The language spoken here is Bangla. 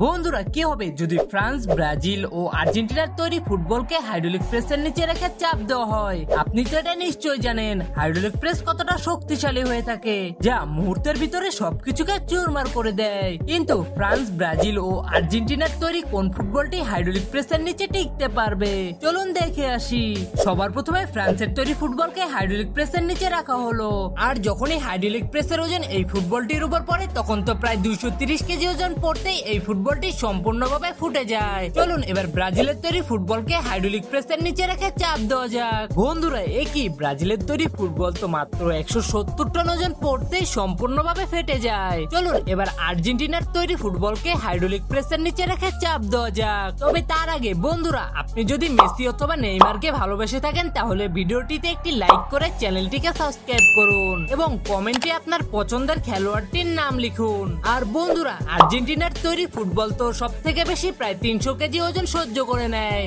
বন্ধুরা কি হবে যদি ফ্রান্স, ব্রাজিল ও আর্জেন্টিনার তৈরি ফুটবলকে হাইড্রোলিক প্রেসের নিচে রেখে চাপ দেওয়া হয়? আপনি তো এটা নিশ্চয়ই জানেন হাইড্রোলিক প্রেস কতটা শক্তিশালী হয়ে থাকে, যা মুহূর্তের ভিতরে সবকিছুকে চুরমার করে দেয়। কিন্তু ফ্রান্স, ব্রাজিল ও আর্জেন্টিনার তৈরি কোন ফুটবলটি হাইড্রোলিক প্রেসের নিচে টিকতে পারবে? চলুন দেখে আসি। সবার প্রথমে ফ্রান্সের তৈরি ফুটবলকে হাইড্রোলিক প্রেসের নিচে রাখা হলো। আর যখনই হাইড্রোলিক প্রেসের ওজন এই ফুটবলটির উপর পড়ে তখন তো প্রায় 230 কেজি ওজন পড়তেই এই ফুটবলটি সম্পূর্ণভাবে ফুটে যায়। চলুন এবার ব্রাজিলের তৈরি ফুটবলকে হাইড্রোলিক প্রেসের নিচে রেখে চাপ দেওয়া যাক। বন্ধুরা একই ব্রাজিলের তৈরি ফুটবল তো মাত্র 170 টন ওজন পড়তেই সম্পূর্ণভাবে ফেটে যায়। চলুন এবার আর্জেন্টিনার তৈরি ফুটবলকে হাইড্রোলিক প্রেসের নিচে রেখে চাপ দেওয়া যাক। তবে তার আগে বন্ধুরা, আপনি যদি মেসি অথবা নেইমারকে ভালোবেসে থাকেন তাহলে ভিডিওটিতে একটি লাইক করে চ্যানেলটিকে সাবস্ক্রাইব করুন এবং কমেন্টে আপনার পছন্দের খেলোয়াড়টির নাম লিখুন। আর বন্ধুরা, আর্জেন্টিনার তৈরি ফুটবল তো সব থেকে বেশি প্রায় 300 কেজি ওজন সহ্য করে নেয়।